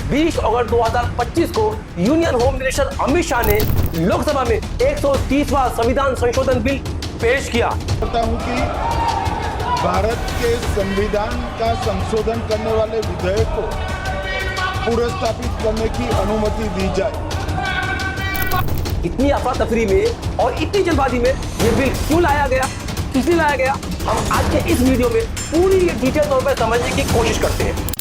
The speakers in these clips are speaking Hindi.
20 अगस्त 2025 को union home minister Amit Shah ने लोकसभा में 130वां संविधान संशोधन बिल पेश किया। कहता हूं कि भारत के संविधान का संशोधन करने वाले विधेयक को पुनर्स्थापित करने की अनुमति दी जाए। इतनी अफरा तफरी में और इतनी जल्दबाजी में ये बिल क्यों लाया गया, किस लिए लाया गया, हम आज के इस वीडियो में पूरी डिटेल तौर पर समझने की कोशिश करते हैं।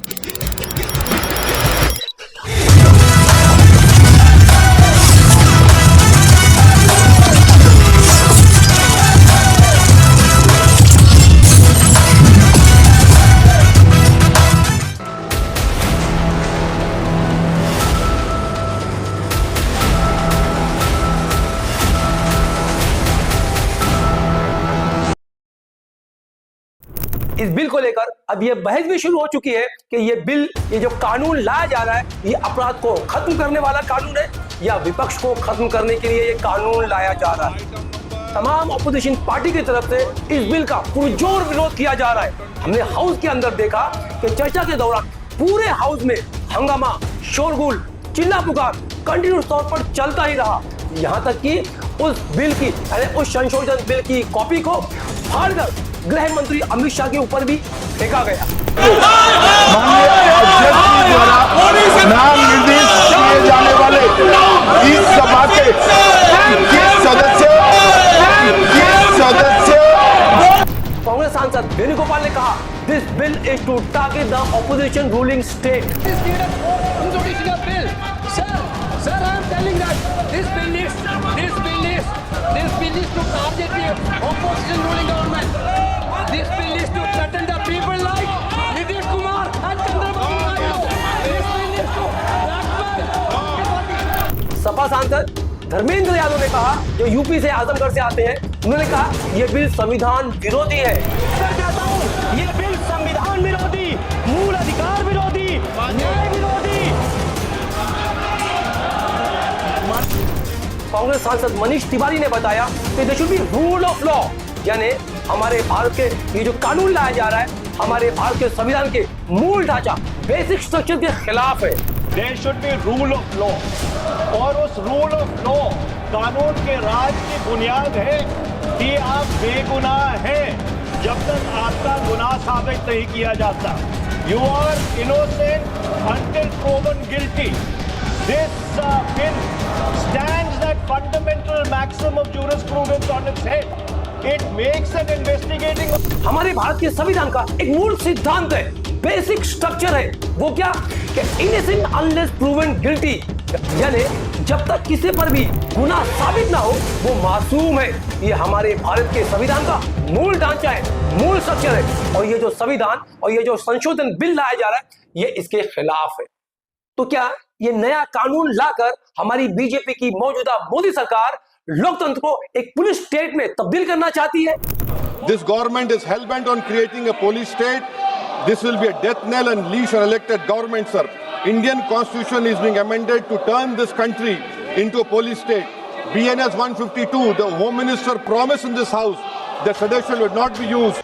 इस बिल को लेकर अब ये बहस भी शुरू हो चुकी है कि ये जो कानून लाया जा रहा है, ये अपराध को खत्म करने वाला कानून है या विपक्ष को खत्म करने के लिए ये कानून लाया जा रहा है। तमाम ऑपोजिशन पार्टी की तरफ से इस बिल का पुरजोर विरोध किया जा रहा है। हमने हाउस के अंदर देखा कि चर्चा के दौरान पूरे हाउस में हंगामा, शोरगुल, चिल्ला पुकार कंटिन्यूस तौर पर चलता ही रहा, यहाँ तक कि उस बिल की उस संशोधन बिल की कॉपी को फाड़कर गृह मंत्री अमित शाह के ऊपर भी फेंका गया। माननीय अध्यक्ष जी द्वारा नाम निर्देश किए जाने वाले इस सभा के सदस्य कांग्रेस सांसद वेणुगोपाल ने कहा, this bill is to target the opposition ruling state. Sir, I am telling that this bill is to target the opposition ruling government. This bill is to threaten the people like Nitish Kumar and Chandrababu Naidu. This bill is to blackmail. Sapa सांसद धर्मेंद्र यादव ने कहा, जो यूपी से आजमगढ़ से आते हैं, उन्होंने कहा यह बिल संविधान विरोधी है। मैं कहता हूं यह बिल संविधान विरोधी, मूल अधिकार विरोधी, न्याय विरोधी। कांग्रेस सांसद मनीष तिवारी ने बताया कि there should be rule of law, यानी हमारे भारत के ये जो कानून लाया जा रहा है हमारे भारत के संविधान के मूल ढांचा, बेसिक स्ट्रक्चर के खिलाफ है। There should be rule of law, और उस रूल ऑफ लॉ कानून के राज की बुनियाद है कि आप बेगुनाह हैं जब तक आपका गुनाह साबित नहीं किया जाता। You are innocent until proven guilty. This bill stands that fundamental maxim of jurisprudence on its head. It makes an investigating. हमारे भारत के संविधान का एक मूल सिद्धांत है, बेसिक स्ट्रक्चर है, वो क्या कि innocent unless proven guilty, यानी जब तक किसी पर भी गुनाह साबित ना हो वो मासूम है। ये हमारे भारत के संविधान का मूल ढांचा है, मूल स्ट्रक्चर है, और ये जो संविधान और ये जो संशोधन बिल लाया जा रहा है ये इसके खिलाफ है। तो क्या ये नया कानून लाकर हमारी बीजेपी की मौजूदा मोदी सरकार लोकतंत्र को एक पुलिस स्टेट में तब्दील करना चाहती है? This government is hell bent on creating a police state. This will be a death knell and leash on elected government, sir. Indian constitution is being amended to turn this country into a police state. BNS 152, the home minister promised in this house that sedition would not be used.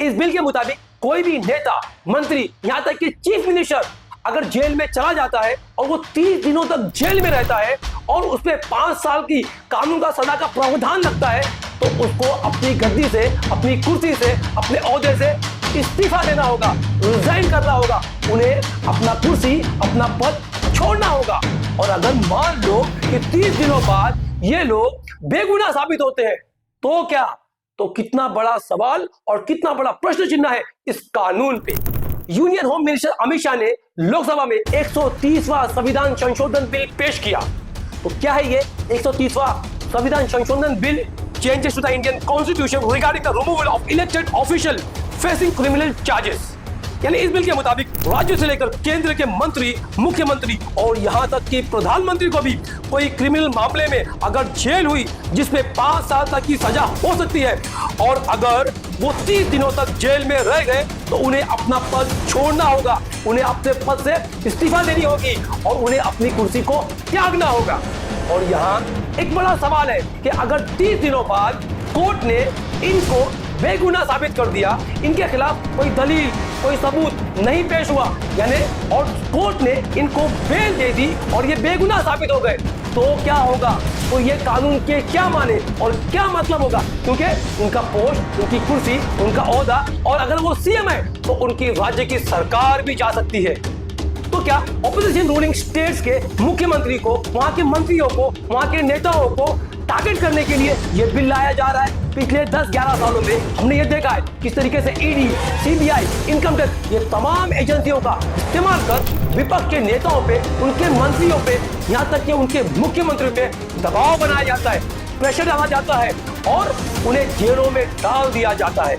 इस बिल के मुताबिक कोई भी नेता, मंत्री, यहाँ तक कि चीफ मिनिस्टर अगर जेल में चला जाता है और वो 30 दिनों तक जेल में रहता है और उस पे 5 साल की कानून का सजा का प्रावधान लगता है, तो उसको अपनी गद्दी से, अपनी कुर्सी से, अपने ओहदे से इस्तीफा देना होगा, रिजाइन करना होगा, उन्हें अपना कुर्सी, अपना पद छोड़ना होगा। और अगर मान लो कि 30 दिनों बाद ये लोग बेगुनाह साबित होते हैं तो क्या? तो कितना बड़ा सवाल और कितना बड़ा प्रश्न चिन्ह है इस कानून पे। Union home minister Amit Shah ने लोकसभा में 130वां संविधान संशोधन बिल पेश किया। तो क्या है ये 130वां संविधान संशोधन bill? Changes to the Indian constitution regarding the removal of elected official facing criminal charges. यानी इस बिल के मुताबिक राज्य से लेकर केंद्र के मंत्री, मुख्यमंत्री और यहाँ तक कि प्रधानमंत्री को भी कोई क्रिमिनल मामले में अगर जेल हुई जिसमें 5 साल तक की सजा हो सकती है और अगर वो 30 दिनों तक जेल में रह गए तो उन्हें अपना पद छोड़ना होगा, उन्हें अपने पद से इस्तीफा देनी होगी और उन्हें अपनी कुर्सी को त्यागना होगा। और यहाँ एक बड़ा सवाल है कि अगर 30 दिनों बाद कोर्ट ने इनको बेगुनाह साबित कर दिया, इनके खिलाफ कोई दलील, कोई सबूत नहीं पेश हुआ, यानी और कोर्ट ने इनको बेल दे दी और ये बेगुनाह साबित हो गए, तो क्या होगा? तो ये कानून के क्या माने और क्या मतलब होगा? क्योंकि उनका पोस्ट, उनकी कुर्सी, उनका ओहदा, और अगर वो सीएम है तो उनकी राज्य की सरकार भी जा सकती है। तो क्या ऑपोजिशन रूलिंग स्टेट्स के मुख्यमंत्री को, वहां के मंत्रियों को, वहां के नेताओं को टारगेट करने के लिए ये बिल लाया जा रहा है? पिछले 10-11 सालों में हमने ये देखा है किस तरीके से ईडी, सीबीआई, इनकम टैक्स, ये तमाम एजेंसियों का इस्तेमाल कर विपक्ष के नेताओं पे, उनके मंत्रियों पे, यहाँ तक कि उनके मुख्यमंत्री पे दबाव बनाया जाता है, प्रेशर डाला जाता है और उन्हें जेलों में डाल दिया जाता है।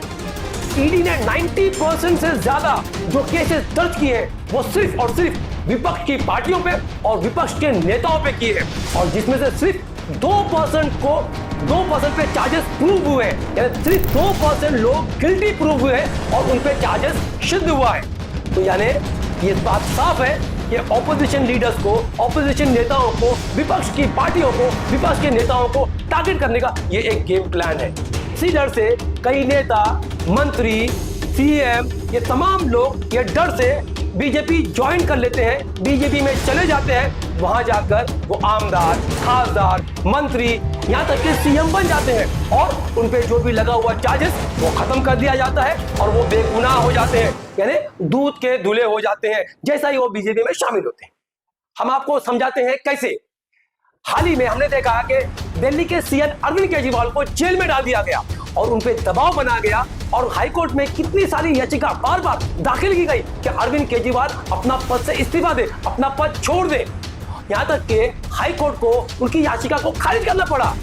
ईडी ने 90% से ज्यादा जो केसेस दर्ज किए हैं वो सिर्फ और सिर्फ विपक्ष की पार्टियों पे और विपक्ष के नेताओं पे किए हैं, और जिसमें से सिर्फ 2% पे चार्जेस प्रूव हुए हैं, यानी सिर्फ 2% लोग गिल्टी प्रूव हुए हैं और उन पे चार्जेस सिद्ध हुआ है। तो यानी ये बात साफ है कि ऑपोजिशन लीडर्स को, ऑपोजिशन नेताओं को, विपक्ष की पार्टियों को, विपक्ष के नेताओं को टारगेट करने का ये एक गेम प्लान है। इसी डर से कई नेता, मंत्री, सीएम, ये तमाम लोग ये डर से बीजेपी ज्वाइन कर लेते हैं, बीजेपी में चले जाते हैं, वहां जाकर वो आमदार, खासदार, मंत्री, यहाँ तक कि सीएम बन जाते हैं और उन पे जो भी लगा हुआ चार्जेस वो खत्म कर दिया जाता है और वो बेगुनाह हो जाते हैं, यानी दूध के धुले हो जाते हैं जैसा ही वो बीजेपी में शामिल होते हैं। हम आपको समझाते हैं कैसे। हाल ही में हमने देखा कि दिल्ली के सीएम अरविंद केजरीवाल को जेल में डाल दिया गया और उन पे दबाव बना गया और हाईकोर्ट में कितनी सारी याचिका बार बार दाखिल की गई कि अरविंद केजरीवाल अपना पद से इस्तीफा दे, अपना पद छोड़ दे। यहां तक कि हाईकोर्ट को उनकी याचिका को खारिज करना पड़ा।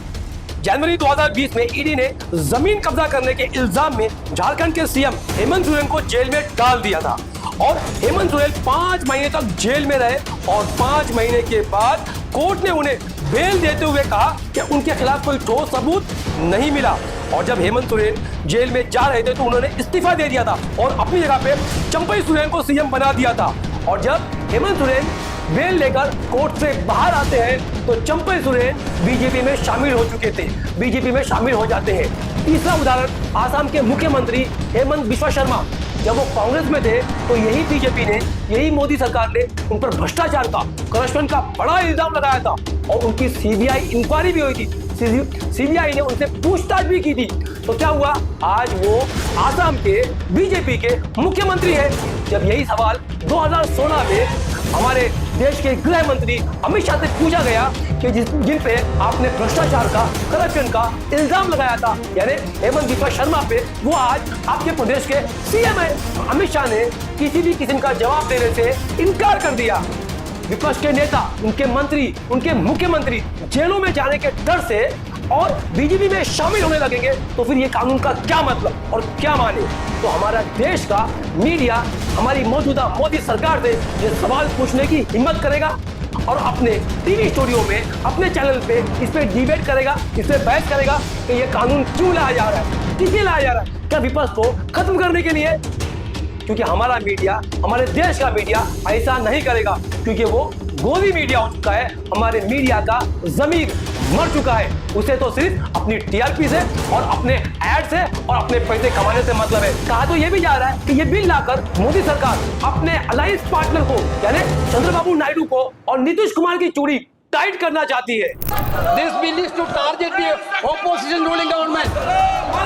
जनवरी 2020 में ईडी ने जमीन कब्जा करने के इल्जाम में झारखंड के सीएम हेमंत सोरेन को जेल में डाल दिया था और हेमंत सोरेन 5 महीने तक जेल में रहे और 5 महीने के बाद कोर्ट ने उन्हें बेल देते हुए कहा कि उनके खिलाफ कोई ठोस सबूत नहीं मिला। और जब हेमंत सोरेन जेल में जा रहे थे तो उन्होंने इस्तीफा दे दिया था और अपनी जगह पे चंपई सोरेन को सीएम बना दिया था। और जब हेमंत सोरेन बेल लेकर कोर्ट से बाहर आते हैं तो चंपई सोरेन बीजेपी में शामिल हो चुके थे, बीजेपी में शामिल हो जाते हैं। तीसरा उदाहरण आसाम के मुख्यमंत्री हेमंत बिश्वा शर्मा, जब वो कांग्रेस में थे तो यही बीजेपी ने, यही मोदी सरकार ने उन पर भ्रष्टाचार का, करप्शन का बड़ा इल्जाम लगाया था और उनकी सीबीआई इंक्वायरी भी हुई थी, सीबीआई ने उनसे पूछताछ भी की थी। तो क्या हुआ? आज वो आसाम के बीजेपी के मुख्यमंत्री है। जब यही सवाल 2016 में हमारे देश के गृह मंत्री अमित शाह से पूछा गया कि जिन पे आपने भ्रष्टाचार का, करप्शन का इल्जाम लगाया था, यानी हेमंत बिश्वा शर्मा पे, वो आज आपके प्रदेश के सीएम है। अमित शाह ने किसी भी किस्म का जवाब देने से इनकार कर दिया। विपक्ष के नेता, उनके मंत्री, उनके मुख्यमंत्री जेलों में जाने के डर से और बीजेपी में शामिल होने लगेंगे तो फिर ये कानून का क्या मतलब और क्या माने? तो हमारा देश का मीडिया हमारी मौजूदा मोदी सरकार से ये सवाल पूछने की हिम्मत करेगा और अपने टीवी स्टूडियो में, अपने चैनल पे इस पे डिबेट करेगा, इस पे बहस करेगा कि ये कानून क्यों लाया जा रहा है, किसलिए लाया जा रहा है? क्या विपक्ष को खत्म करने के लिए? क्योंकि हमारा मीडिया, हमारे देश का मीडिया ऐसा नहीं करेगा, क्योंकि वो गोदी मीडिया हो चुका है। हमारे मीडिया का जमीर मर चुका है। उसे तो सिर्फ अपनी टीआरपी से और अपने एड से और अपने पैसे कमाने से मतलब है। कहा तो ये भी जा रहा है कि ये बिल लाकर मोदी सरकार अपने अलायंस पार्टनर को, यानी चंद्रबाबू नायडू को और नीतीश कुमार की चूड़ी टाइट करना चाहती है। This bill is to target the opposition ruling government.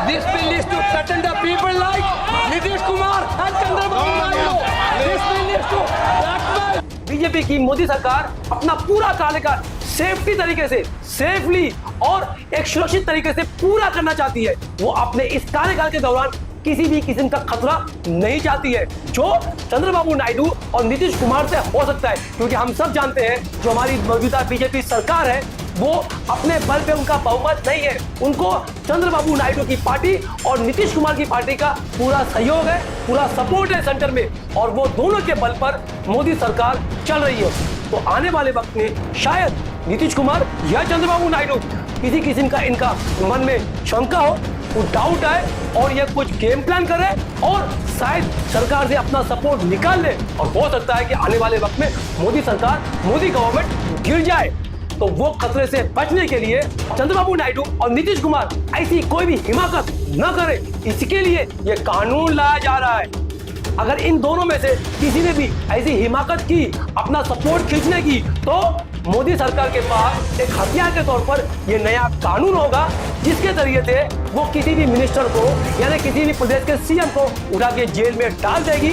This bill is to threaten the people like Nitish Kumar and Chandrababu Naidu. This bill is to blackmail. BJP की मोदी सरकार अपना पूरा कार्यकाल सेफ्टी तरीके से, सेफली और एक सुरक्षित तरीके से पूरा करना चाहती है। वो अपने इस कार्यकाल के दौरान किसी भी किस्म का खतरा नहीं चाहती है जो चंद्रबाबू नायडू और नीतीश कुमार से हो सकता है, क्योंकि हम सब जानते हैं जो हमारी मौजूदा बीजेपी सरकार है वो अपने बल पे उनका बहुमत नहीं है। उनको चंद्रबाबू नायडू की पार्टी और नीतीश कुमार की पार्टी का पूरा सहयोग है, पूरा सपोर्ट है सेंटर में, और वो दोनों के बल पर मोदी सरकार चल रही है। तो आने वाले वक्त में शायद नीतीश कुमार या चंद्रबाबू नायडू किसी किस्म का इनका मन में शंका हो, वो डाउट आए और ये कुछ गेम प्लान करे और शायद सरकार से अपना सपोर्ट निकाल ले, और हो सकता है कि आने वाले वक्त में मोदी सरकार, मोदी गवर्नमेंट गिर जाए। तो वो खतरे से बचने के लिए चंद्रबाबू नायडू और नीतीश कुमार ऐसी कोई भी हिमाकत न करे, इसके लिए ये कानून लाया जा रहा है। अगर इन दोनों में से किसी ने भी ऐसी हिमाकत की अपना सपोर्ट खींचने की, तो मोदी सरकार के पास एक हथियार के तौर पर यह नया कानून होगा, जिसके जरिए से वो किसी भी मिनिस्टर को यानी किसी भी प्रदेश के सीएम को उठा के जेल में डाल देगी,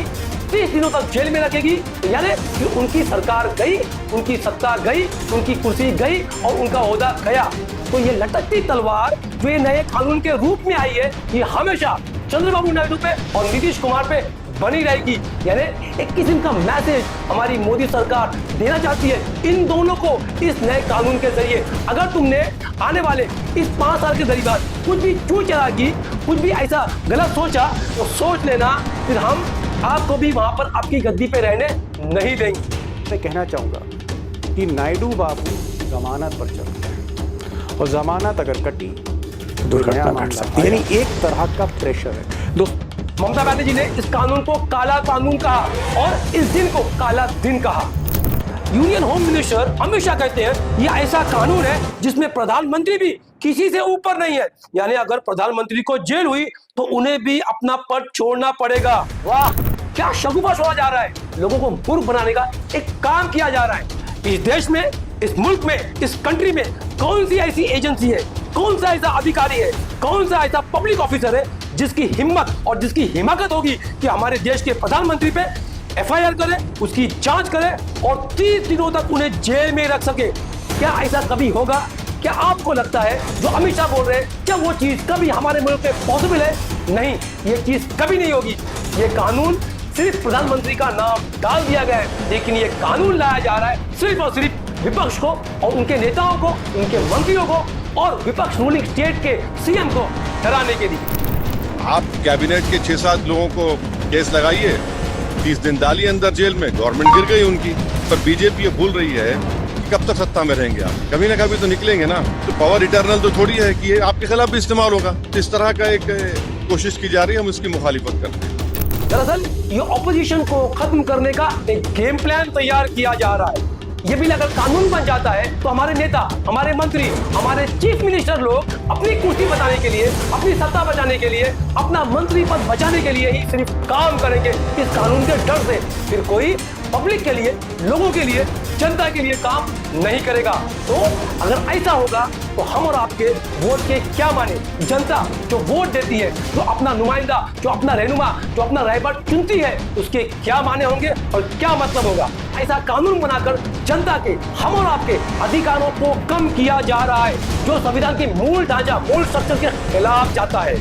30 दिनों तक जेल में रखेगी। यानी कि उनकी सरकार गई, उनकी सत्ता गई, उनकी कुर्सी गई और उनका ओहदा गया। तो ये लटकती तलवार जो ये नए कानून के रूप में आई है, ये हमेशा चंद्रबाबू नायडू पे और नीतीश कुमार पे बनी रहेगी। यानी एक किस्म का मैसेज हमारी मोदी सरकार देना चाहती है इन दोनों को इस नए कानून के जरिए। अगर तुमने आने वाले इस 5 साल के दरमियान कुछ भी चूक चला की, कुछ भी ऐसा गलत सोचा, तो सोच लेना, फिर हम आपको भी वहां पर आपकी गद्दी पे रहने नहीं देंगे। मैं कहना चाहूंगा कि नायडू बाबू जमानत पर चलते हैं और जमानत अगर कटी तो नया मामला, यानी एक तरह का प्रेशर है। दोस्तों, ममता बनर्जी जी ने इस कानून को काला कानून कहा और इस दिन को काला दिन कहा। Union home minister Amit Shah कहते हैं यह ऐसा कानून है जिसमें प्रधानमंत्री भी किसी से ऊपर नहीं है। यानी अगर प्रधानमंत्री को जेल हुई तो उन्हें भी अपना पद छोड़ना पड़ेगा। वाह, क्या शगुफा छोड़ा जा रहा है। लोगों को मूर्ख बनाने का एक काम किया जा रहा है। इस देश में, इस मुल्क में, इस कंट्री में कौन सी ऐसी एजेंसी है, कौन सा ऐसा अधिकारी है, कौन सा ऐसा पब्लिक ऑफिसर है जिसकी हिम्मत और जिसकी हिमाकत होगी कि हमारे देश के प्रधानमंत्री पे एफआईआर करे, उसकी जांच करे और 30 दिनों तक उन्हें जेल में रख सके। क्या ऐसा कभी होगा? क्या आपको लगता है जो अमित शाह बोल रहे हैं, क्या वो चीज कभी हमारे मुल्क में पॉसिबल है? नहीं, ये चीज कभी नहीं होगी। ये कानून सिर्फ प्रधानमंत्री का नाम डाल दिया गया है, लेकिन ये कानून लाया जा रहा है सिर्फ और सिर्फ विपक्ष को और उनके नेताओं को, उनके मंत्रियों को और विपक्ष रूलिंग स्टेट के सीएम को डराने के लिए। आप कैबिनेट के 6-7 लोगों को केस लगाइए, 30 दिन डालिए अंदर जेल में, गवर्नमेंट गिर गई उनकी। पर बीजेपी ये भूल रही है कि कब तक सत्ता में रहेंगे आप, कभी ना कभी तो निकलेंगे ना। तो पावर इटर्नल तो थोड़ी है कि ये आपके खिलाफ भी इस्तेमाल होगा। इस तरह का एक कोशिश की जा रही है, हम इसकी मुखालिफत करते हैं। दरअसल ये ऑपोजिशन को खत्म करने का एक गेम प्लान तैयार किया जा रहा है। ये बिल अगर कानून बन जाता है तो हमारे नेता, हमारे मंत्री, हमारे चीफ मिनिस्टर लोग अपनी कुर्सी बचाने के लिए, अपनी सत्ता बचाने के लिए, अपना मंत्री पद बचाने के लिए ही सिर्फ काम करेंगे इस कानून के डर से। फिर कोई पब्लिक के लिए, लोगों के लिए, जनता के लिए काम नहीं करेगा। तो अगर ऐसा होगा तो हम और आपके वोट के क्या माने? जनता जो वोट देती है, जो अपना नुमाइंदा, जो अपना रहनुमा, जो अपना रहबर चुनती है, उसके क्या माने होंगे और क्या मतलब होगा? ऐसा कानून बनाकर जनता के, हम और आपके अधिकारों को कम किया जा रहा है, जो संविधान के मूल ढांचा, मूल स्ट्रक्चर के खिलाफ जाता है।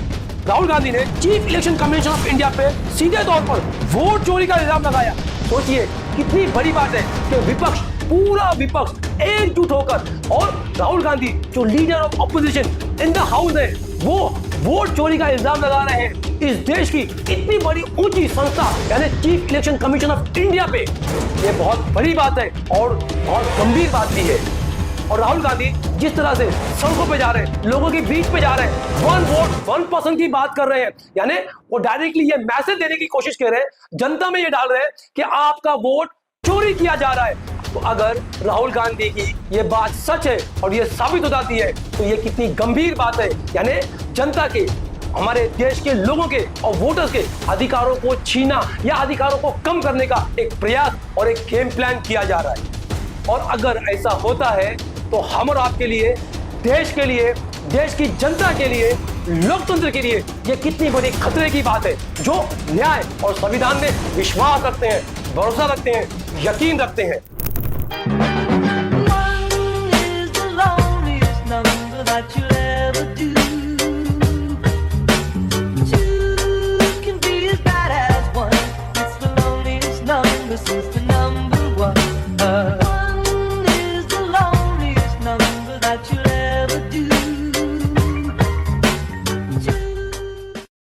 राहुल गांधी ने chief election commission of India पे सीधे तौर पर वोट चोरी का इल्जाम लगाया। सोचिए कितनी बड़ी बात है कि विपक्ष, पूरा विपक्ष एकजुट होकर, और राहुल गांधी जो leader of opposition in the house है, वो वोट चोरी का इल्जाम लगा रहे हैं इस देश की इतनी बड़ी ऊंची संस्था यानी chief election commission of India पे। ये बहुत बड़ी बात है और बहुत गंभीर बात भी है। और राहुल गांधी जिस तरह से सड़कों पे जा रहे हैं, लोगों के बीच पे जा रहे हैं, 1 वोट 1 पर्सन की बात कर रहे हैं, यानी वो डायरेक्टली ये मैसेज देने की कोशिश कर रहे हैं, जनता में ये डाल रहे हैं कि आपका वोट चोरी किया जा रहा है। तो अगर राहुल गांधी की ये बात सच है और ये साबित हो जाती है तो ये कितनी गंभीर बात है। यानी जनता के, हमारे देश के लोगों के और वोटर्स के अधिकारों को छीना या अधिकारों को कम करने का एक प्रयास और एक गेम प्लान किया जा रहा है। और अगर ऐसा होता है तो हम और आपके लिए, देश के लिए, देश की जनता के लिए, लोकतंत्र के लिए ये कितनी बड़ी खतरे की बात है। जो न्याय और संविधान में विश्वास रखते हैं, भरोसा रखते हैं, यकीन रखते हैं। Two can be as bad as one. It's the loneliest number since the